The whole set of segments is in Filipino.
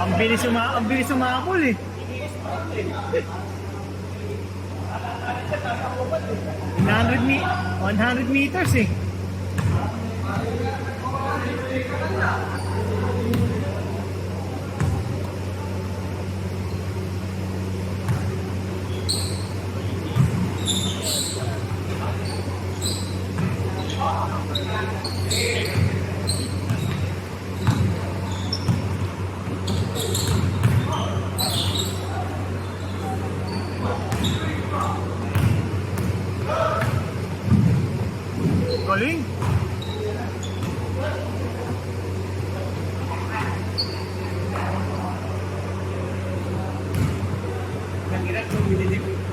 Ang bilis umabol eh. 100 meters eh. Galing.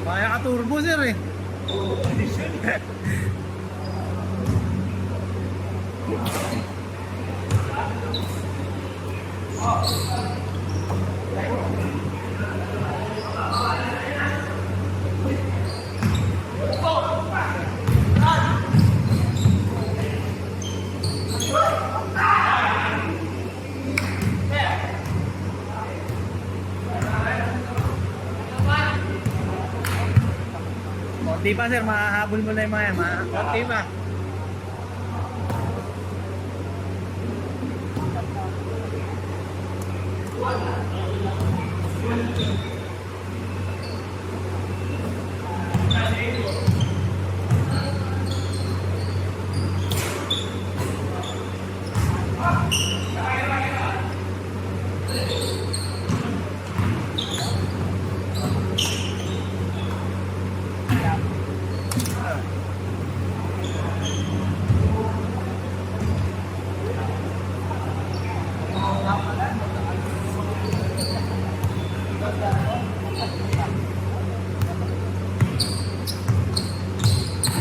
Kaya ka turbo sir eh. Konti pa sir, mahahabol mo na yung mga yan. Konti pa.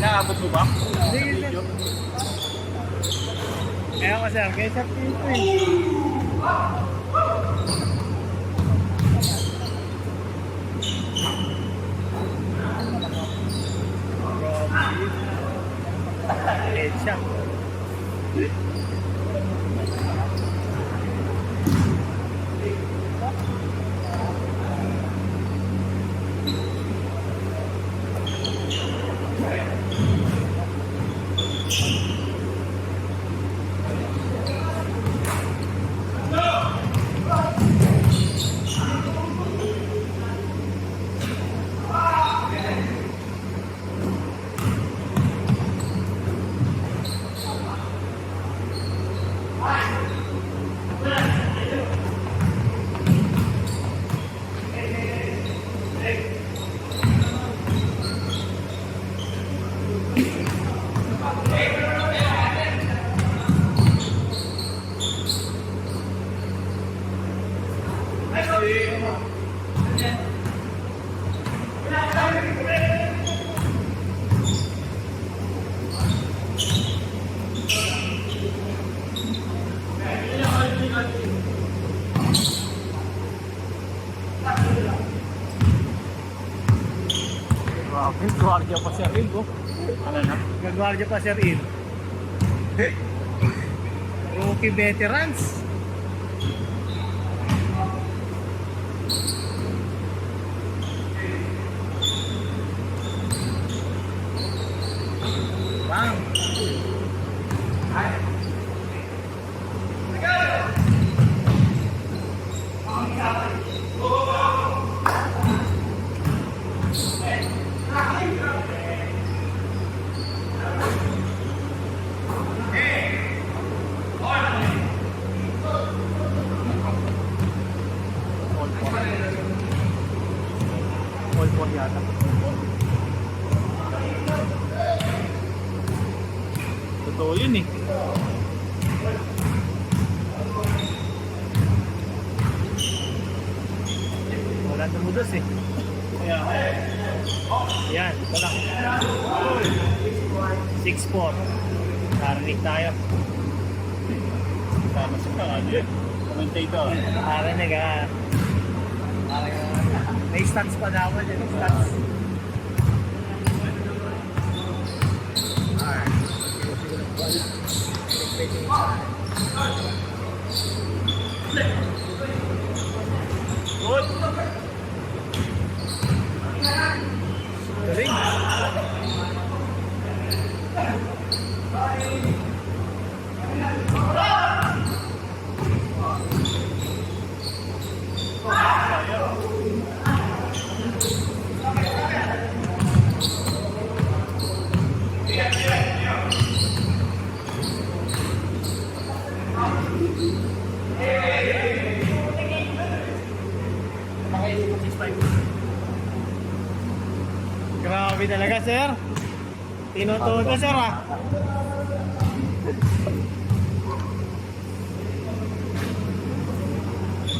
Naabot mo ba? Sige sir. Kaya ko sir, kaya sir dito eh. Siya. Gwardiya pa siya rin ko. Ano na? Gagwardiya pa sir Il. Rookie veterans. Bang. All four yata. Totoo yun eh. Wala tumudos eh. Yan, ito lang. 6'4". Narinig tayo. Tama siya ka ano eh. Commentator. Narinig ah. May stats pa daw dyan. Stats. Good. Galing. Grabe talaga, sir. Tinututo, sir, ah.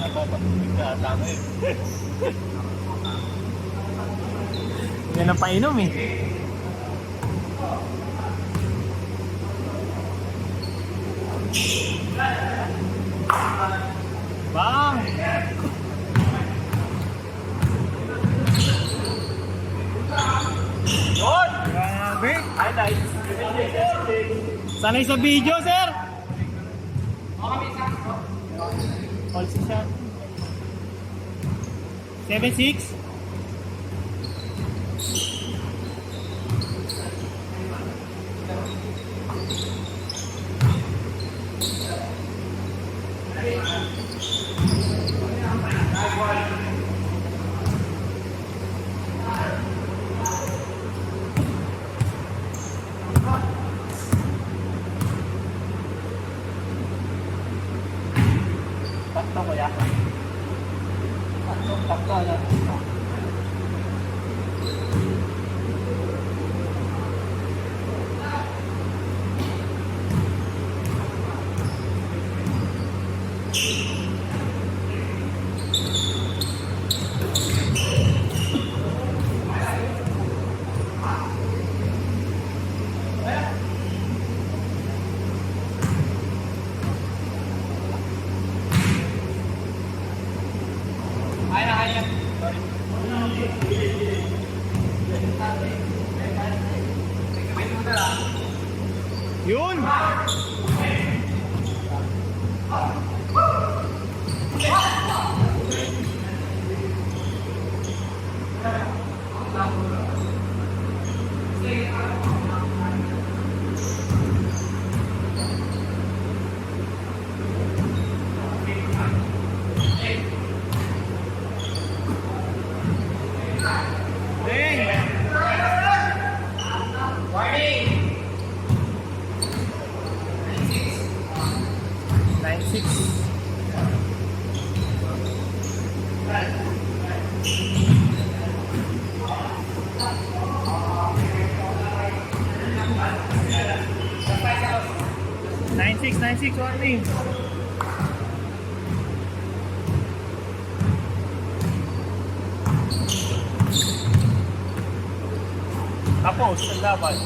Napapatulog ka, tama eh. Yan ang painom, eh. Bang! Good. Grabe. Highlights. Sanay sa video, sir. All six siya. 7-6. Takto ko ya. Takto na. Yun! Dang! 9-6. Nine six warning. Tapos, ang laban.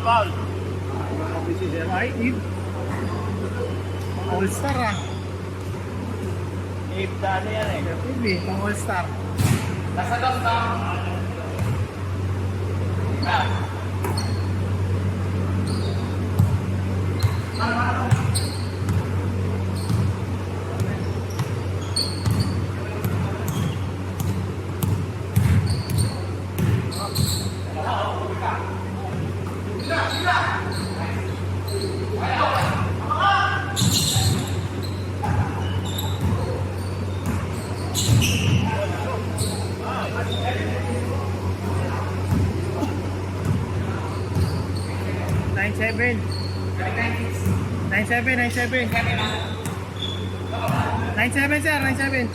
Foul. Ay, Eve. All-star, ah. If dano yan eh. Eve, pang all-star. Nasa dos na. Nine 7. 97, 97. 97 sir, 97.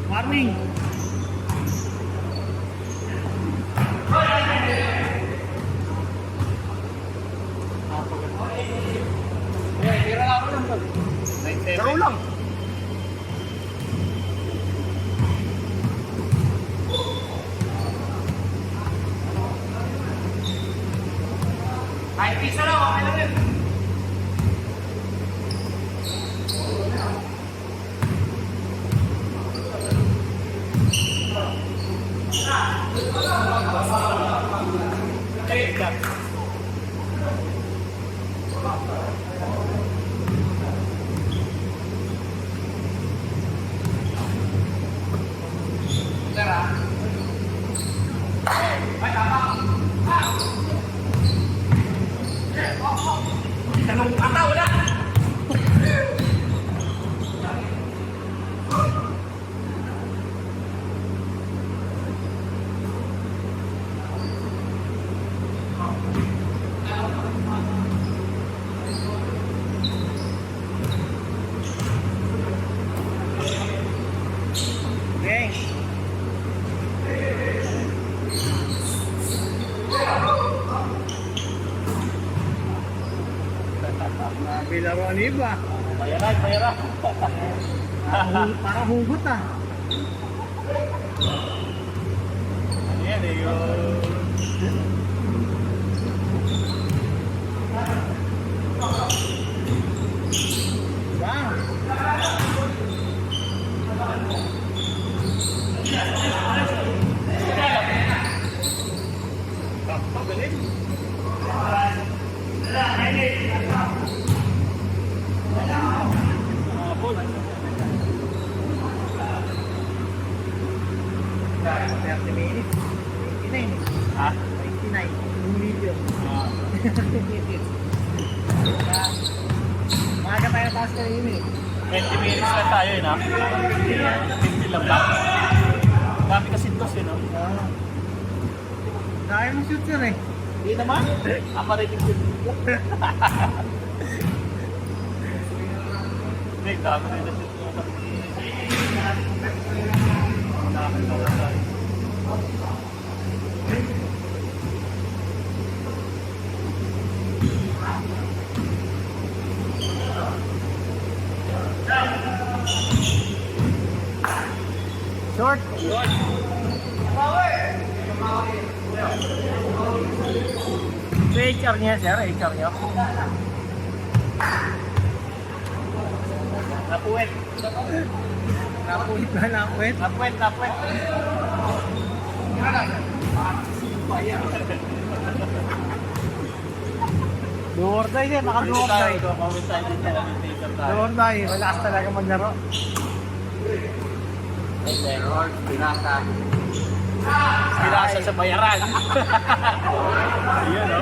Warning. Laro lang. Kahit pisa lang, okay lang yun. Tanong ata, wala! Okay. Bilaro ni iba. Bayaran, bayaran. Parang hugot ah. Ano yan eh, yung... Wow. Thirty minutes. 89. Ha? 89. 2 million. Maaga tayo taas ka rin eh. 20 minutes lang tayo eh, no? 50 lang ba? Dami kasi dos eh, no? Dahil mo shoot sir eh. Hindi naman. Ama rin yung shoot. Hindi, dami rin yung shoot. Dami rin yung shoot. Short. Ito HR niya sir, HR niya. Napuwet. Napulit na napulit. Napuwet, napuwet. Do or die sir, naka-do or die. Comment tayo dito. Commentator tayo. Do or die, malakas talaga maglaro. Pinasa sa bayaran. Yun, no?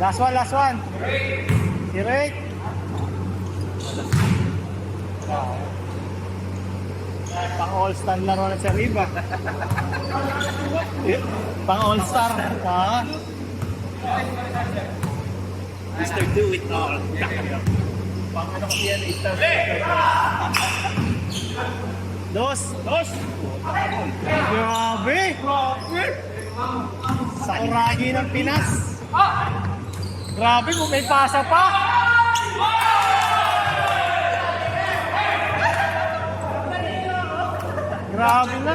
Last one, last one. Si Rick. Pang all-star laro na si Riva. Pang all-star. Ha? Mr. Do It All. Pang ano kasi yan, star. Dos. Dos! Grabe. Grabe. Sa kuragi ng Pinas. Grabe kung may pasa pa. Grabe na.